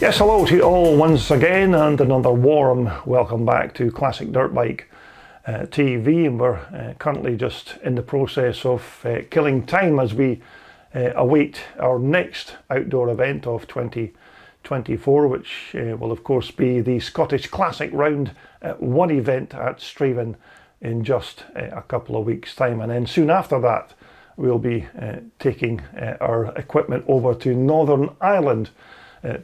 Yes, hello to you all once again, and another warm welcome back to Classic Dirt Bike TV. And we're currently just in the process of killing time as we await our next outdoor event of 2024, which will of course be the Scottish Classic Round One event at Straven in just a couple of weeks' time. And then soon after that, we'll be taking our equipment over to Northern Ireland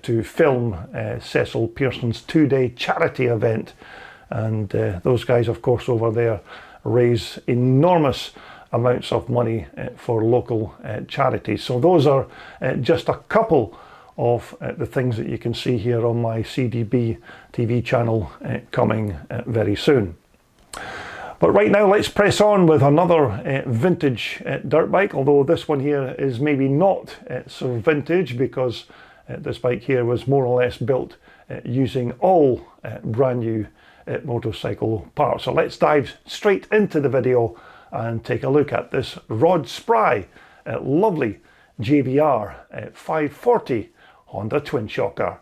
to film Cecil Pearson's two-day charity event. And those guys, of course, over there raise enormous amounts of money for local charities. So those are just a couple of the things that you can see here on my CDB TV channel coming very soon. But right now, let's press on with another vintage dirt bike, although this one here is maybe not so vintage, because this bike here was more or less built using all brand new motorcycle parts. So let's dive straight into the video and take a look at this Rod Spry lovely JBR 540 Honda twin shocker.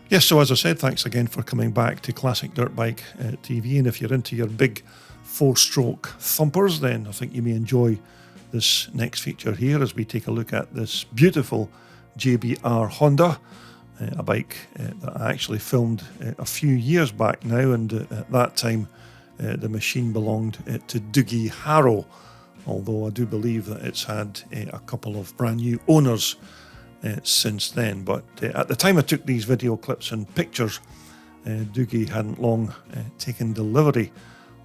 Yes, so as I said, thanks again for coming back to Classic Dirt Bike TV. And if you're into your big four-stroke thumpers, then I think you may enjoy this next feature here as we take a look at this beautiful JBR Honda, a bike that I actually filmed a few years back now, and at that time the machine belonged to Dougie Harrow, although I do believe that it's had a couple of brand new owners since then. But at the time I took these video clips and pictures, Dougie hadn't long taken delivery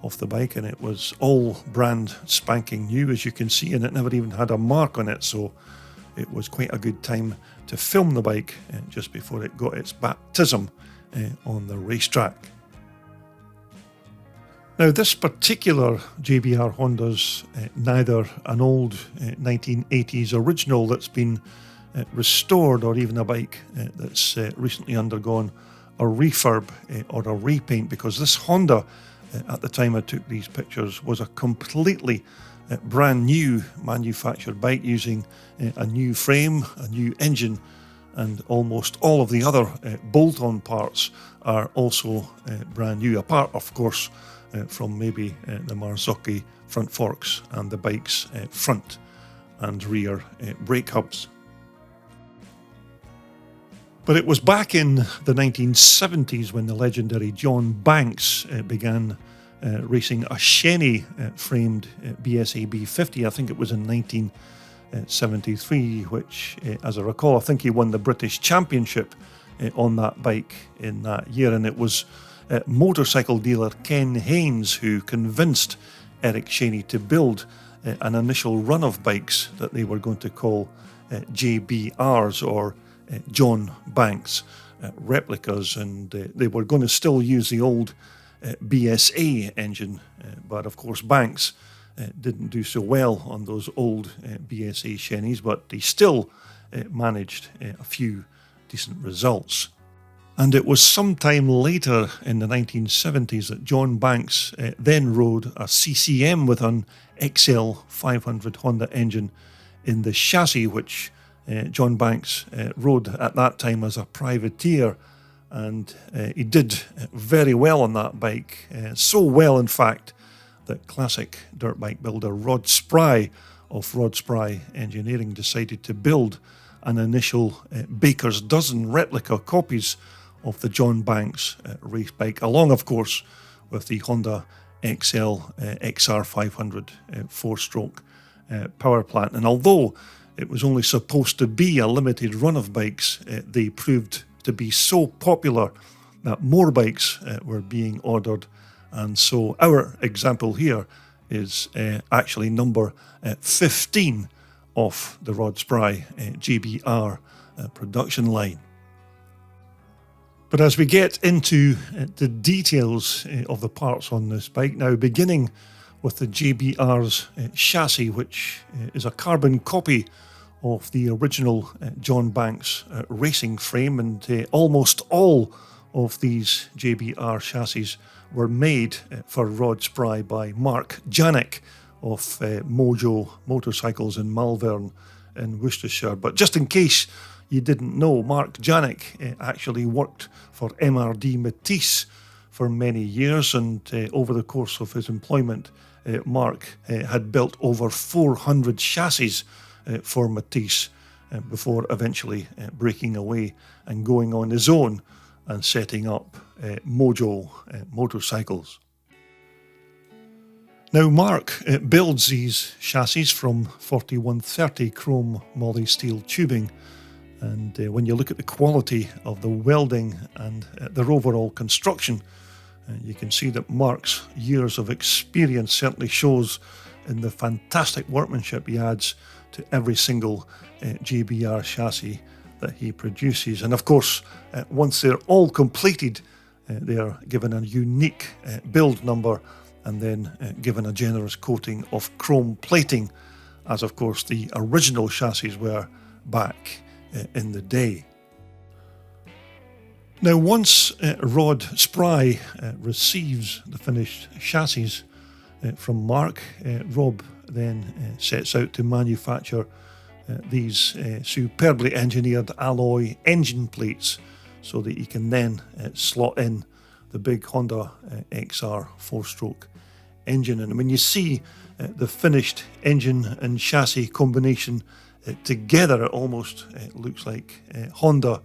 of the bike, and it was all brand spanking new, as you can see, and it never even had a mark on it. So it was quite a good time to film the bike just before it got its baptism on the racetrack. Now, this particular JBR Honda's neither an old 1980s original that's been restored, or even a bike that's recently undergone a refurb or a repaint, because this Honda at the time I took these pictures was a completely brand new manufactured bike using a new frame, a new engine, and almost all of the other bolt-on parts are also brand new, apart of course from maybe the Marzocchi front forks and the bike's front and rear brake hubs. But it was back in the 1970s when the legendary John Banks began racing a Shenny framed BSA B50. I think it was in 1973, which, as I recall, I think he won the British Championship on that bike in that year. And it was motorcycle dealer Ken Haynes who convinced Eric Shenny to build an initial run of bikes that they were going to call JBRs, or John Banks replicas, and they were going to still use the old BSA engine, but of course Banks didn't do so well on those old BSA Shennys, but he still managed a few decent results. And it was sometime later in the 1970s that John Banks then rode a CCM with an XL 500 Honda engine in the chassis, which John Banks rode at that time as a privateer, and he did very well on that bike, so well in fact that classic dirt bike builder Rod Spry of Rod Spry Engineering decided to build an initial baker's dozen replica copies of the John Banks race bike, along of course with the Honda XL XR 500 four-stroke power plant. And although it was only supposed to be a limited run of bikes, they proved to be so popular that more bikes were being ordered. And so our example here is actually number 15 of the Rod Spry JBR production line. But as we get into the details of the parts on this bike now, beginning with the JBR's chassis, which is a carbon copy of the original John Banks racing frame, and almost all of these JBR chassis were made for Rod Spry by Mark Janik of Mojo Motorcycles in Malvern, in Worcestershire. But just in case you didn't know, Mark Janik actually worked for MRD Matisse for many years, and over the course of his employment, Mark had built over 400 chassis for Matisse before eventually breaking away and going on his own and setting up Mojo motorcycles. Now, Mark builds these chassis from 4130 chrome moly steel tubing, and when you look at the quality of the welding and their overall construction, you can see that Mark's years of experience certainly shows in the fantastic workmanship he adds to every single JBR chassis that he produces. And of course, once they're all completed, they are given a unique build number and then given a generous coating of chrome plating, as of course the original chassis were back in the day. Now, once Rod Spry receives the finished chassis from Mark, Rob then sets out to manufacture these superbly engineered alloy engine plates so that you can then slot in the big Honda XR 4-stroke engine. And when you see the finished engine and chassis combination together, it almost looks like Honda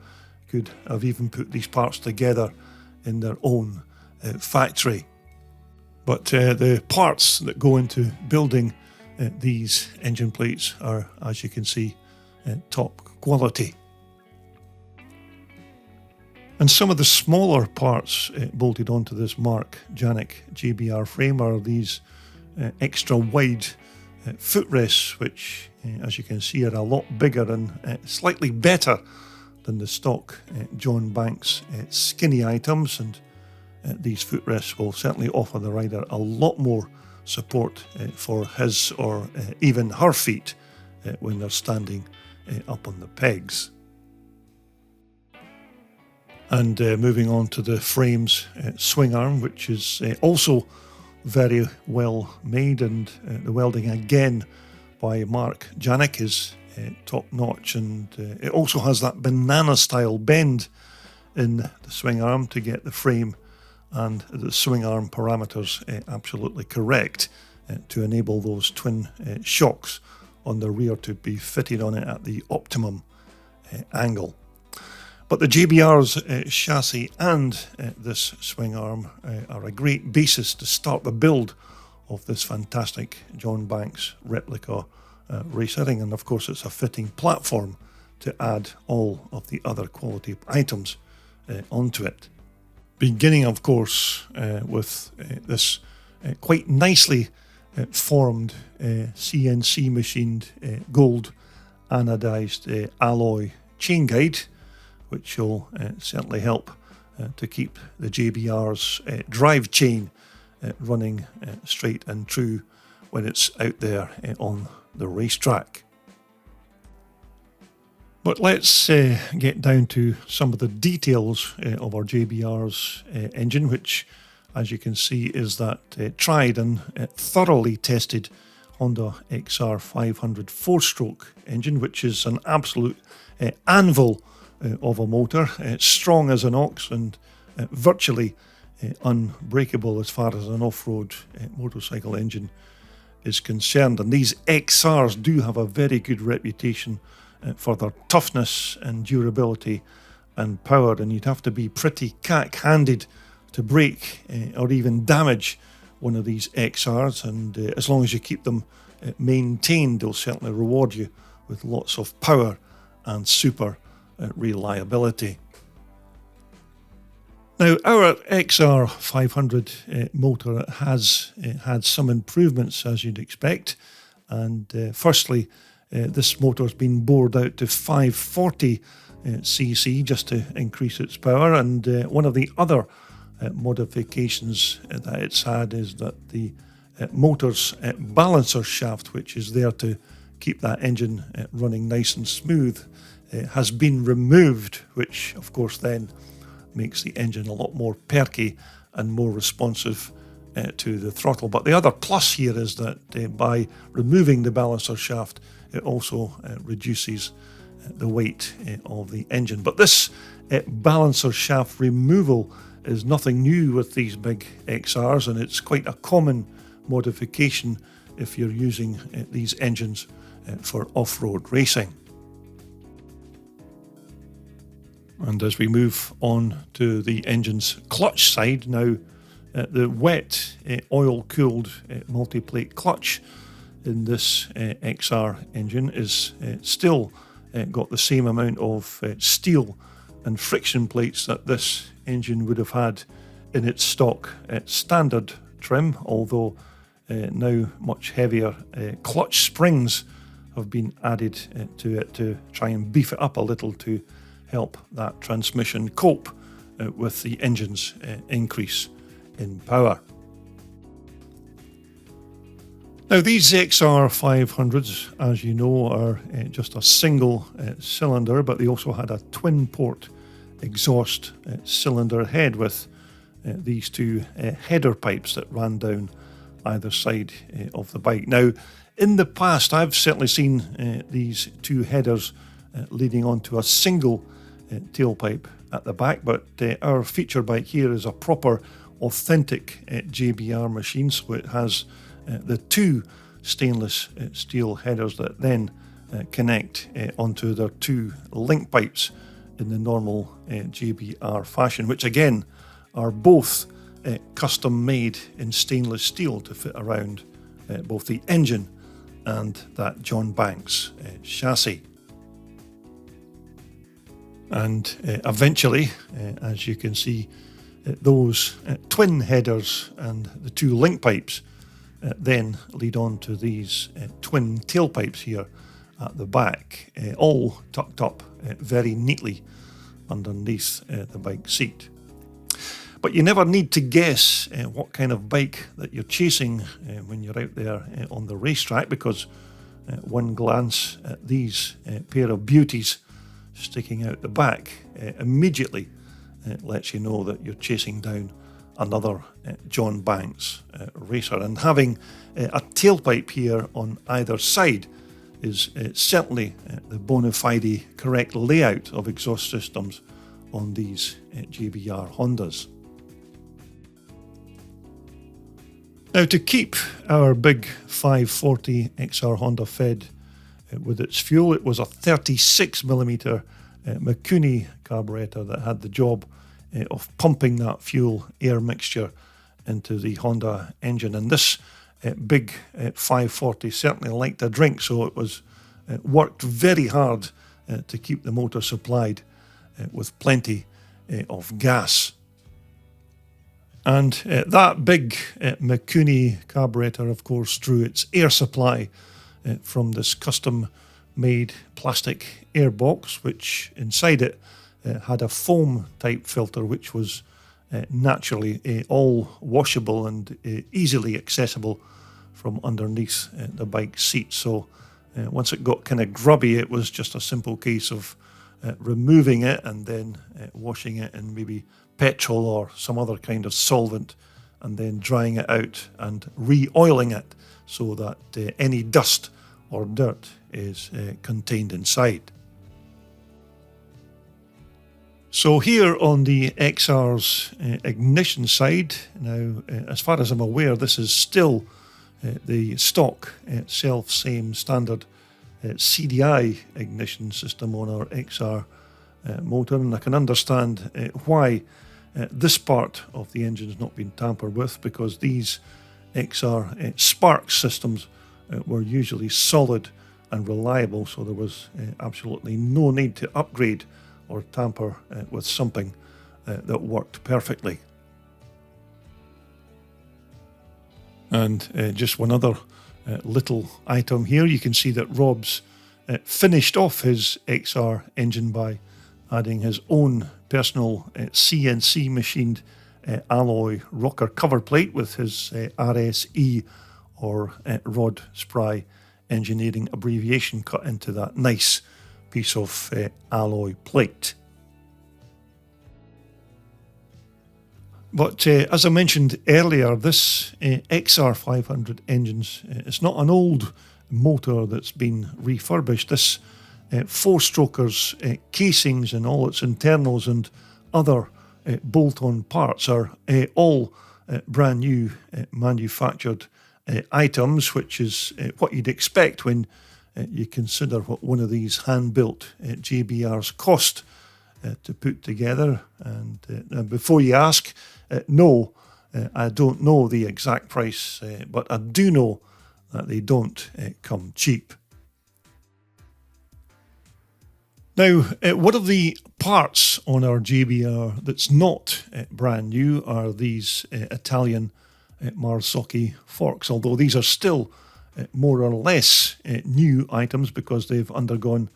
could have even put these parts together in their own factory. But the parts that go into building these engine plates are, as you can see, top quality. And some of the smaller parts bolted onto this Mark Janik JBR frame are these extra wide footrests, which, as you can see, are a lot bigger and slightly better than the stock John Banks skinny items, and these footrests will certainly offer the rider a lot more support for his or even her feet when they're standing up on the pegs. And moving on to the frame's swing arm, which is also very well made, and the welding again by Mark Janik is top notch, and it also has that banana style bend in the swing arm to get the frame and the swing arm parameters absolutely correct to enable those twin shocks on the rear to be fitted on it at the optimum angle. But the JBR's chassis and this swing arm are a great basis to start the build of this fantastic John Banks replica race setting, and of course it's a fitting platform to add all of the other quality items onto it. Beginning of course with this quite nicely formed CNC machined gold anodized alloy chain guide, which will certainly help to keep the JBR's drive chain running straight and true when it's out there on the racetrack. But let's get down to some of the details of our JBR's engine, which, as you can see, is that tried and thoroughly tested Honda XR 500 4-stroke engine, which is an absolute anvil of a motor, strong as an ox and virtually unbreakable as far as an off-road motorcycle engine is concerned. And these XRs do have a very good reputation for their toughness and durability and power, and you'd have to be pretty cack-handed to break or even damage one of these XRs, and as long as you keep them maintained, they'll certainly reward you with lots of power and super reliability. Now, our XR 500 motor has had some improvements, as you'd expect, and firstly, this motor has been bored out to 540 cc just to increase its power, and one of the other modifications that it's had is that the motor's balancer shaft, which is there to keep that engine running nice and smooth, has been removed, which of course then makes the engine a lot more perky and more responsive to the throttle. But the other plus here is that by removing the balancer shaft, it also reduces the weight of the engine. But this balancer shaft removal is nothing new with these big XRs, and it's quite a common modification if you're using these engines for off-road racing. And as we move on to the engine's clutch side now, the wet oil-cooled multi-plate clutch in this XR engine is still got the same amount of steel and friction plates that this engine would have had in its stock standard trim, although now much heavier clutch springs have been added to it to try and beef it up a little to help that transmission cope with the engine's increase in power. Now these XR 500s, as you know, are just a single cylinder, but they also had a twin port exhaust cylinder head with these two header pipes that ran down either side of the bike. Now in the past I've certainly seen these two headers leading onto a single tailpipe at the back, but our feature bike here is a proper authentic JBR machine, so it has the two stainless steel headers that then connect onto their two link pipes in the normal JBR fashion, which again are both custom made in stainless steel to fit around both the engine and that John Banks chassis. And eventually, as you can see, those twin headers and the two link pipes then lead on to these twin tailpipes here at the back, all tucked up very neatly underneath the bike seat. But you never need to guess what kind of bike that you're chasing when you're out there on the racetrack, because one glance at these pair of beauties sticking out the back immediately lets you know that you're chasing down another John Banks racer. And having a tailpipe here on either side is certainly the bona fide correct layout of exhaust systems on these JBR Hondas. Now, to keep our big 540 XR Honda fed with its fuel, it was a 36mm Mikuni carburetor that had the job of pumping that fuel air mixture into the Honda engine. And this big 540 certainly liked a drink, so it was worked very hard to keep the motor supplied with plenty of gas. And that big Mikuni carburetor, of course, drew its air supply from this custom-made plastic air box, which inside it had a foam type filter, which was naturally all washable and easily accessible from underneath the bike seat. So once it got kind of grubby, it was just a simple case of removing it and then washing it in maybe petrol or some other kind of solvent, and then drying it out and re-oiling it so that any dust or dirt is contained inside. So here on the XR's ignition side, now as far as I'm aware, this is still the stock self-same standard CDI ignition system on our XR motor, and I can understand why this part of the engine's not been tampered with, because these XR spark systems were usually solid and reliable, so there was absolutely no need to upgrade or tamper with something that worked perfectly. And just one other little item here, you can see that Rob's finished off his XR engine by adding his own personal CNC machined alloy rocker cover plate with his RSE or Rod Spry engineering abbreviation cut into that nice piece of alloy plate. But as I mentioned earlier, this XR500 engines, it's not an old motor that's been refurbished. This four-stroker's casings and all its internals and other bolt-on parts are all brand new manufactured items, which is what you'd expect when you consider what one of these hand-built JBRs cost to put together. And before you ask, no, I don't know the exact price, but I do know that they don't come cheap. Now, one of the parts on our JBR that's not brand new are these Italian Marzocchi forks, although these are still more or less new items because they've undergone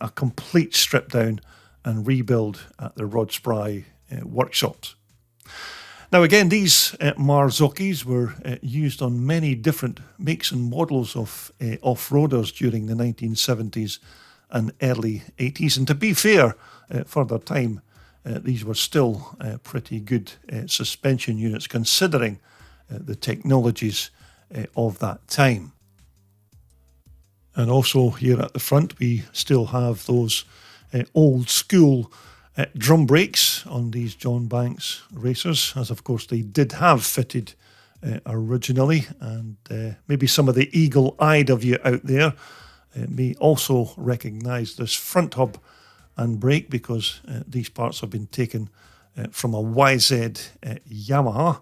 a complete strip down and rebuild at the Rod Spry workshops. Now again, these Marzocchis were used on many different makes and models of off-roaders during the 1970s and early 80s. And to be fair, for their time, these were still pretty good suspension units considering the technologies of that time. And also here at the front, we still have those old school drum brakes on these John Banks racers, as of course they did have fitted originally. And maybe some of the eagle-eyed of you out there may also recognise this front hub and brake, because these parts have been taken from a YZ Yamaha,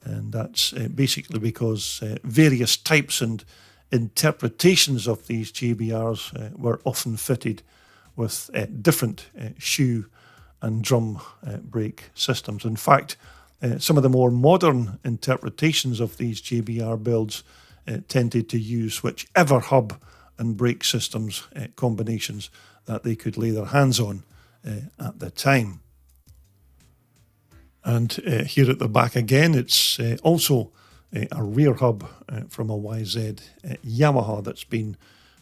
and that's basically because various types and interpretations of these JBRs were often fitted with different shoe and drum brake systems. In fact, some of the more modern interpretations of these JBR builds tended to use whichever hub and brake systems combinations that they could lay their hands on at the time. And here at the back again, it's also a rear hub from a YZ Yamaha that's been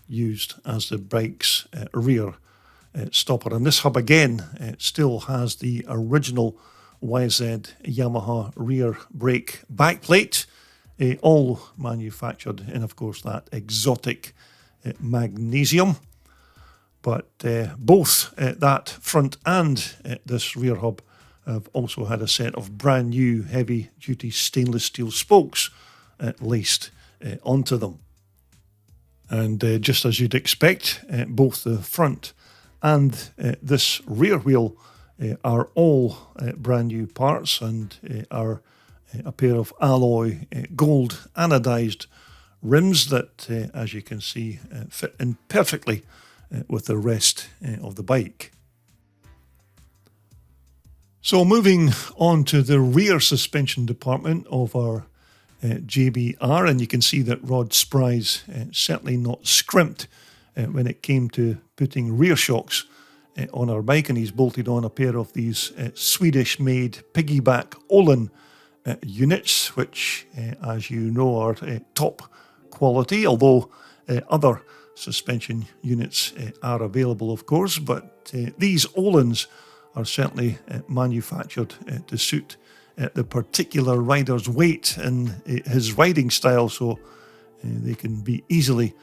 used as the bike's rear stopper. And this hub again still has the original YZ Yamaha rear brake backplate, all manufactured in, of course, that exotic magnesium. But both that front and this rear hub have also had a set of brand new heavy duty stainless steel spokes laced onto them. And just as you'd expect, both the front and this rear wheel are all brand new parts and are a pair of alloy gold anodized rims that, as you can see, fit in perfectly with the rest of the bike. So moving on to the rear suspension department of our JBR, and you can see that Rod Spry's certainly not scrimped when it came to putting rear shocks on our bike, and he's bolted on a pair of these Swedish-made piggyback Olin units, which, as you know, are top quality, although other suspension units are available, of course, but these Olins are certainly manufactured to suit the particular rider's weight and his riding style, so they can be easily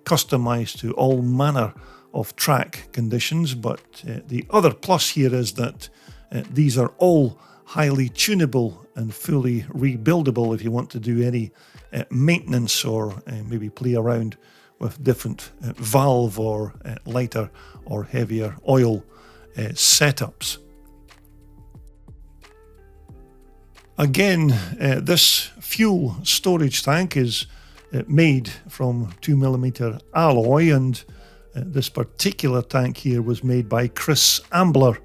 customized to all manner of track conditions. But the other plus here is that these are all highly tunable and fully rebuildable if you want to do any maintenance or maybe play around with different valve or lighter or heavier oil setups. Again, this fuel storage tank is made from 2mm alloy, and this particular tank here was made by Chris Ambler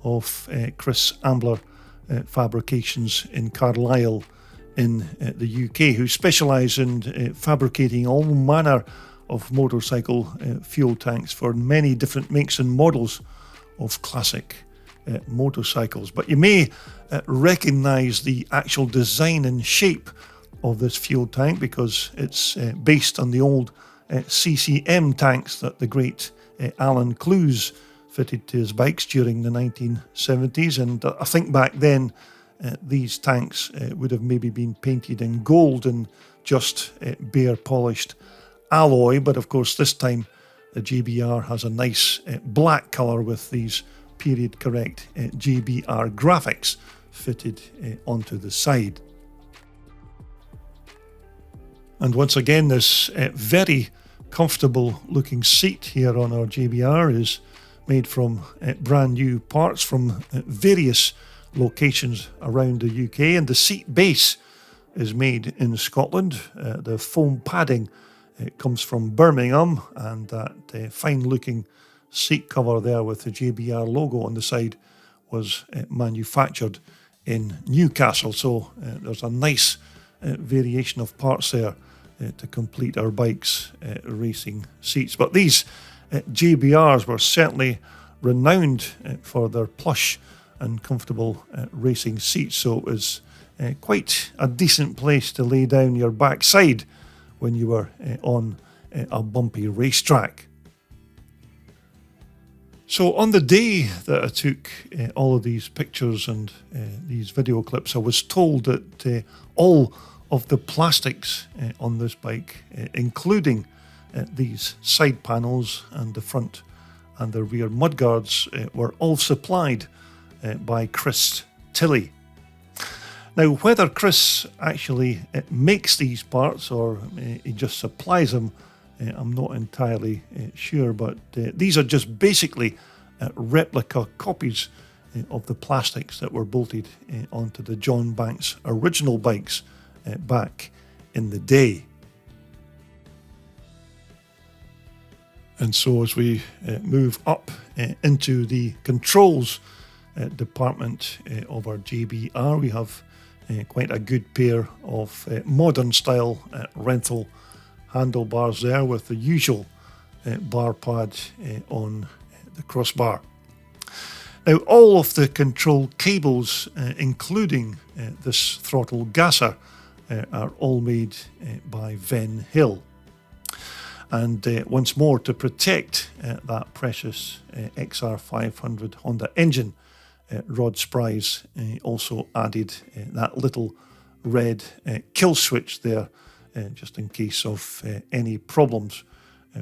of Chris Ambler Fabrications in Carlisle in the UK, who specialise in fabricating all manner of motorcycle fuel tanks for many different makes and models of classic motorcycles. But you may recognise the actual design and shape of this fuel tank because it's based on the old CCM tanks that the great Alan Clues fitted to his bikes during the 1970s. And I think back then these tanks would have maybe been painted in gold and just bare polished alloy, but of course this time the JBR has a nice black colour with these period correct JBR graphics fitted onto the side. And once again, this very comfortable looking seat here on our JBR is made from brand new parts from various locations around the UK, and the seat base is made in Scotland. The foam padding comes from Birmingham, and that fine looking seat cover there with the JBR logo on the side was manufactured in Newcastle. So there's a nice variation of parts there to complete our bike's racing seats. But these JBRs were certainly renowned for their plush and comfortable racing seats, so it was quite a decent place to lay down your backside when you were on a bumpy racetrack. So on the day that I took all of these pictures and these video clips, I was told that all of the plastics on this bike, including these side panels and the front and the rear mudguards, were all supplied by Chris Tilley. Now, whether Chris actually makes these parts or he just supplies them, I'm not entirely sure, but these are just basically replica copies of the plastics that were bolted onto the John Banks original bikes back in the day. And so as we move up into the controls department of our JBR, we have quite a good pair of modern style rental handlebars there with the usual bar pad on the crossbar. Now, all of the control cables, including this throttle gasser, are all made by Ven Hill. And once more, to protect that precious XR500 Honda engine, Rod Spry's also added that little red kill switch there, just in case of any problems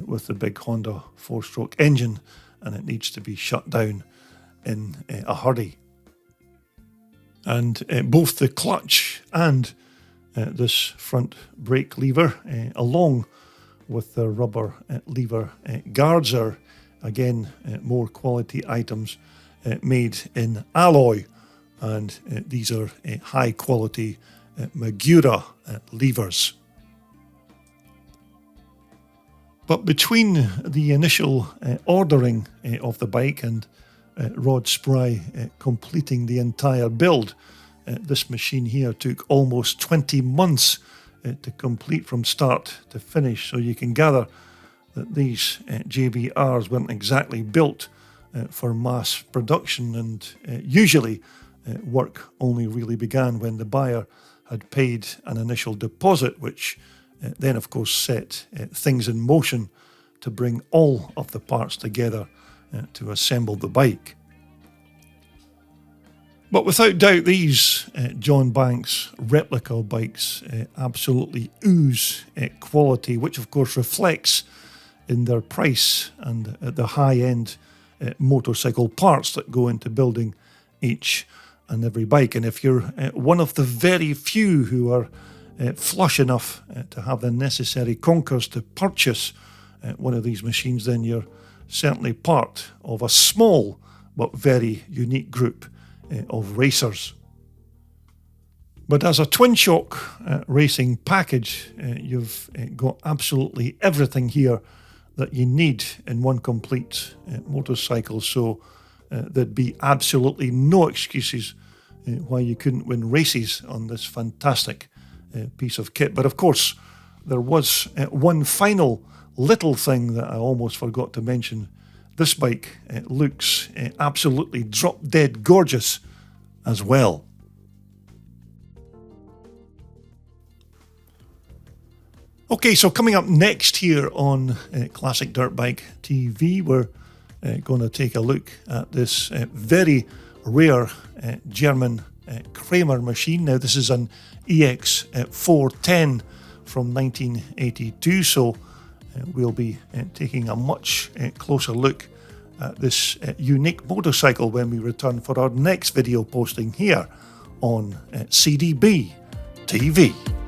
with the big Honda 4-stroke engine and it needs to be shut down in a hurry. And both the clutch and this front brake lever, along with the rubber lever guards, are again more quality items made in alloy, and these are high quality Magura levers. But between the initial ordering of the bike and Rod Spry completing the entire build, this machine here took almost 20 months to complete from start to finish. So you can gather that these JBRs weren't exactly built for mass production, and usually work only really began when the buyer had paid an initial deposit, which then of course set things in motion to bring all of the parts together to assemble the bike. But without doubt, these John Banks replica bikes absolutely ooze quality, which of course reflects in their price and the high-end motorcycle parts that go into building each and every bike. And if you're one of the very few who are flush enough to have the necessary conkers to purchase one of these machines, then you're certainly part of a small but very unique group of racers. But as a twin shock racing package, you've got absolutely everything here that you need in one complete motorcycle, so there'd be absolutely no excuses why you couldn't win races on this fantastic piece of kit. But of course, there was one final little thing that I almost forgot to mention. This bike looks absolutely drop-dead gorgeous as well. Okay, so coming up next here on Classic Dirt Bike TV, we're going to take a look at this very rare German Kramer machine. Now, this is an EX410 from 1982, so we'll be taking a much closer look at this unique motorcycle when we return for our next video posting here on CDB TV.